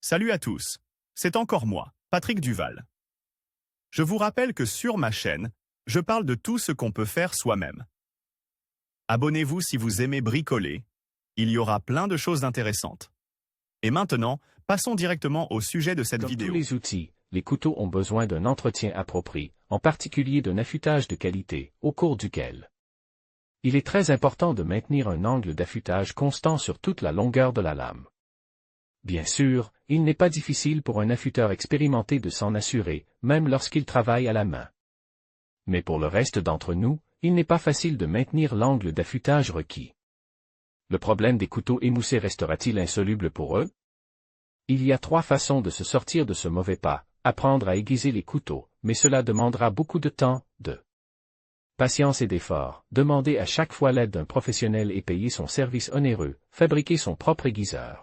Salut à tous, c'est encore moi, Patrick Duval. Je vous rappelle que sur ma chaîne, je parle de tout ce qu'on peut faire soi-même. Abonnez-vous si vous aimez bricoler, il y aura plein de choses intéressantes. Et maintenant, passons directement au sujet de cette vidéo. Comme tous les outils, les couteaux ont besoin d'un entretien approprié, en particulier d'un affûtage de qualité, au cours duquel il est très important de maintenir un angle d'affûtage constant sur toute la longueur de la lame. Bien sûr, il n'est pas difficile pour un affûteur expérimenté de s'en assurer, même lorsqu'il travaille à la main. Mais pour le reste d'entre nous, il n'est pas facile de maintenir l'angle d'affûtage requis. Le problème des couteaux émoussés restera-t-il insoluble pour eux? Il y a 3 façons de se sortir de ce mauvais pas: apprendre à aiguiser les couteaux, mais cela demandera beaucoup de temps, de patience et d'effort, demander à chaque fois l'aide d'un professionnel et payer son service onéreux, fabriquer son propre aiguiseur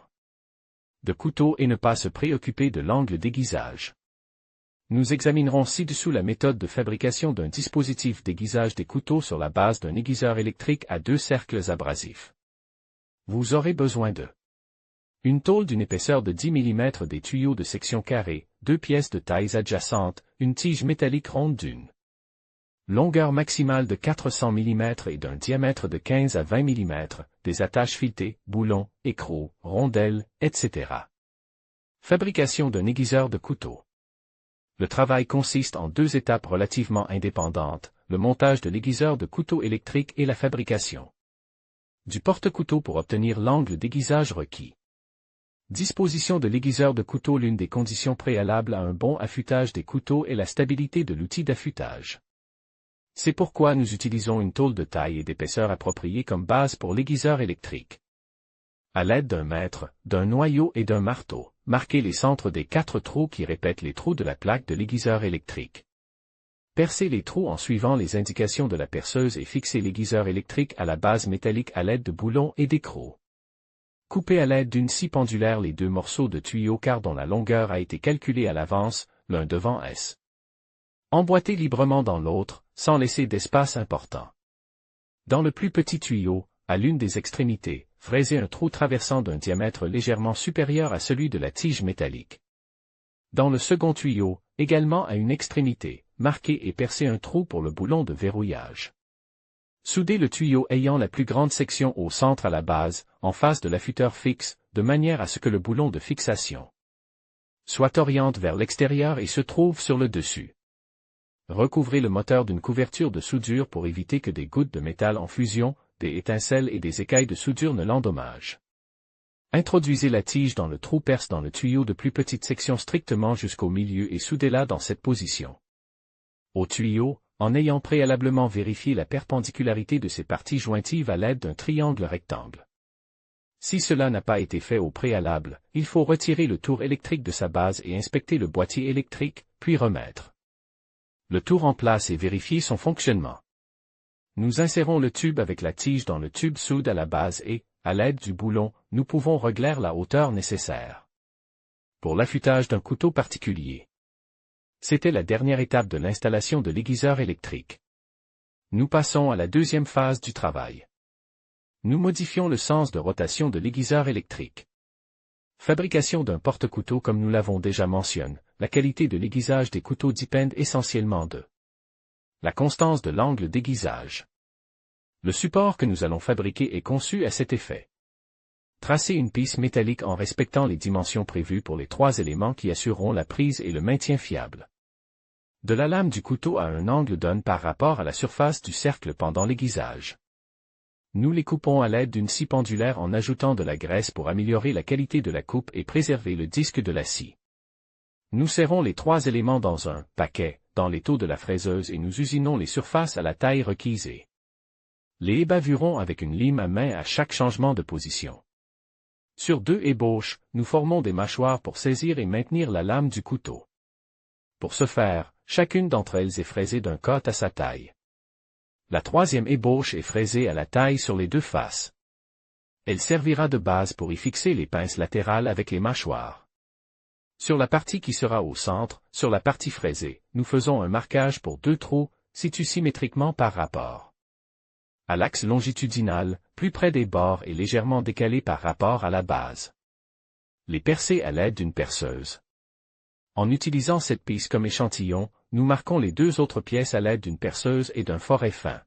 de couteau et ne pas se préoccuper de l'angle d'aiguisage. Nous examinerons ci-dessous la méthode de fabrication d'un dispositif d'aiguisage des couteaux sur la base d'un aiguiseur électrique à 2 cercles abrasifs. Vous aurez besoin de une tôle d'une épaisseur de 10 mm, des tuyaux de section carrée, 2 pièces de tailles adjacentes, une tige métallique ronde d'une longueur maximale de 400 mm et d'un diamètre de 15 à 20 mm, des attaches filetées, boulons, écrous, rondelles, etc. Fabrication d'un aiguiseur de couteau. Le travail consiste en 2 étapes relativement indépendantes: le montage de l'aiguiseur de couteau électrique et la fabrication du porte-couteau pour obtenir l'angle d'aiguisage requis. Disposition de l'aiguiseur de couteau. L'une des conditions préalables à un bon affûtage des couteaux est la stabilité de l'outil d'affûtage. C'est pourquoi nous utilisons une tôle de taille et d'épaisseur appropriée comme base pour l'aiguiseur électrique. À l'aide d'un mètre, d'un noyau et d'un marteau, marquez les centres des 4 trous qui répètent les trous de la plaque de l'aiguiseur électrique. Percez les trous en suivant les indications de la perceuse et fixez l'aiguiseur électrique à la base métallique à l'aide de boulons et d'écrous. Coupez à l'aide d'une scie pendulaire les 2 morceaux de tuyau car dont la longueur a été calculée à l'avance, l'un devant S. Emboîtez librement dans l'autre, sans laisser d'espace important. Dans le plus petit tuyau, à l'une des extrémités, fraisez un trou traversant d'un diamètre légèrement supérieur à celui de la tige métallique. Dans le second tuyau, également à une extrémité, marquez et percez un trou pour le boulon de verrouillage. Soudez le tuyau ayant la plus grande section au centre à la base, en face de l'affûteur fixe, de manière à ce que le boulon de fixation soit orienté vers l'extérieur et se trouve sur le dessus. Recouvrez le moteur d'une couverture de soudure pour éviter que des gouttes de métal en fusion, des étincelles et des écailles de soudure ne l'endommagent. Introduisez la tige dans le trou perce dans le tuyau de plus petite section strictement jusqu'au milieu et soudez-la dans cette position au tuyau, en ayant préalablement vérifié la perpendicularité de ses parties jointives à l'aide d'un triangle rectangle. Si cela n'a pas été fait au préalable, il faut retirer le tour électrique de sa base et inspecter le boîtier électrique, puis remettre le tour en place et vérifier son fonctionnement. Nous insérons le tube avec la tige dans le tube soude à la base et, à l'aide du boulon, nous pouvons régler la hauteur nécessaire pour l'affûtage d'un couteau particulier. C'était la dernière étape de l'installation de l'aiguiseur électrique. Nous passons à la deuxième phase du travail. Nous modifions le sens de rotation de l'aiguiseur électrique. Fabrication d'un porte-couteau. Comme nous l'avons déjà mentionné, la qualité de l'aiguisage des couteaux dépend essentiellement de la constance de l'angle d'aiguisage. Le support que nous allons fabriquer est conçu à cet effet. Tracez une piste métallique en respectant les dimensions prévues pour les 3 éléments qui assureront la prise et le maintien fiable de la lame du couteau à un angle donné par rapport à la surface du cercle pendant l'aiguisage. Nous les coupons à l'aide d'une scie pendulaire en ajoutant de la graisse pour améliorer la qualité de la coupe et préserver le disque de la scie. Nous serrons les 3 éléments dans un paquet, dans l'étau de la fraiseuse et nous usinons les surfaces à la taille requise. Les ébavurons avec une lime à main à chaque changement de position. Sur 2 ébauches, nous formons des mâchoires pour saisir et maintenir la lame du couteau. Pour ce faire, chacune d'entre elles est fraisée d'un côté à sa taille. La 3e ébauche est fraisée à la taille sur les 2 faces. Elle servira de base pour y fixer les pinces latérales avec les mâchoires. Sur la partie qui sera au centre, sur la partie fraisée, nous faisons un marquage pour 2 trous, situés symétriquement par rapport à l'axe longitudinal, plus près des bords et légèrement décalés par rapport à la base. Les percer à l'aide d'une perceuse. En utilisant cette piste comme échantillon, nous marquons les deux autres pièces à l'aide d'une perceuse et d'un forêt fin.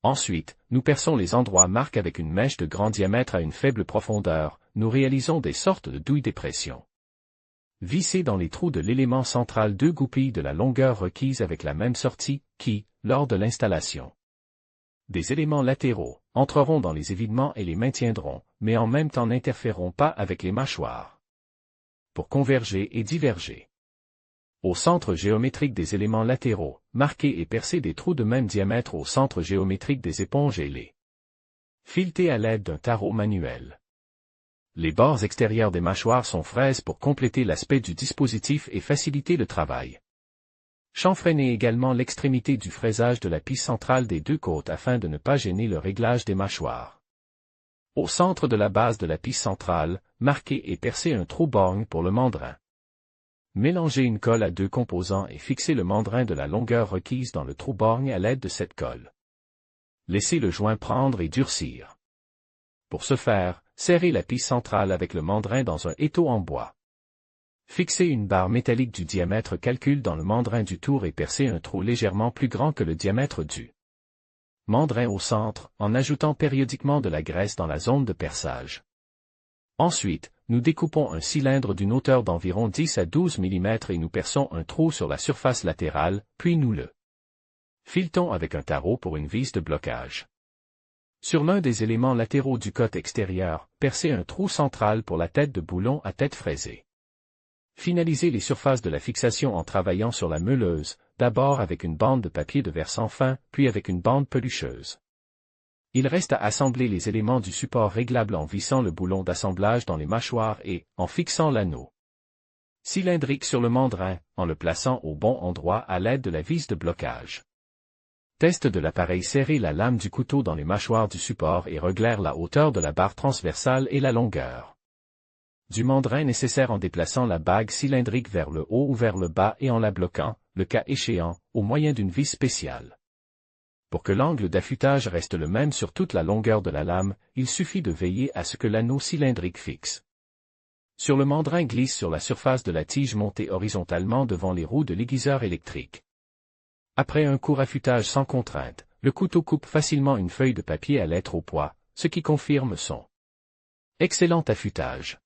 Ensuite, nous perçons les endroits marqués avec une mèche de grand diamètre à une faible profondeur, nous réalisons des sortes de douilles dépression. Vissez dans les trous de l'élément central deux goupilles de la longueur requise avec la même sortie, qui, lors de l'installation des éléments latéraux, entreront dans les évidements et les maintiendront, mais en même temps n'interféreront pas avec les mâchoires. Pour converger et diverger. Au centre géométrique des éléments latéraux, marquez et percez des trous de même diamètre au centre géométrique des éponges et les filetez à l'aide d'un tarot manuel. Les bords extérieurs des mâchoires sont fraises pour compléter l'aspect du dispositif et faciliter le travail. Chanfreinez également l'extrémité du fraisage de la piste centrale des deux côtes afin de ne pas gêner le réglage des mâchoires. Au centre de la base de la piste centrale, marquez et percez un trou borgne pour le mandrin. Mélangez une colle à deux composants et fixez le mandrin de la longueur requise dans le trou borgne à l'aide de cette colle. Laissez le joint prendre et durcir. Pour ce faire, serrez la piste centrale avec le mandrin dans un étau en bois. Fixez une barre métallique du diamètre calcul dans le mandrin du tour et percez un trou légèrement plus grand que le diamètre du mandrin au centre, en ajoutant périodiquement de la graisse dans la zone de perçage. Ensuite, nous découpons un cylindre d'une hauteur d'environ 10 à 12 mm et nous perçons un trou sur la surface latérale, puis nous le filetons avec un tarot pour une vis de blocage. Sur l'un des éléments latéraux du côté extérieur, percez un trou central pour la tête de boulon à tête fraisée. Finalisez les surfaces de la fixation en travaillant sur la meuleuse, d'abord avec une bande de papier de versant fin, puis avec une bande pelucheuse. Il reste à assembler les éléments du support réglable en vissant le boulon d'assemblage dans les mâchoires et en fixant l'anneau cylindrique sur le mandrin, en le plaçant au bon endroit à l'aide de la vis de blocage. Test de l'appareil: serrer la lame du couteau dans les mâchoires du support et régler la hauteur de la barre transversale et la longueur du mandrin nécessaire en déplaçant la bague cylindrique vers le haut ou vers le bas et en la bloquant, le cas échéant, au moyen d'une vis spéciale. Pour que l'angle d'affûtage reste le même sur toute la longueur de la lame, il suffit de veiller à ce que l'anneau cylindrique fixe sur le mandrin glisse sur la surface de la tige montée horizontalement devant les roues de l'aiguiseur électrique. Après un court affûtage sans contrainte, le couteau coupe facilement une feuille de papier à lettres au poids, ce qui confirme son excellent affûtage.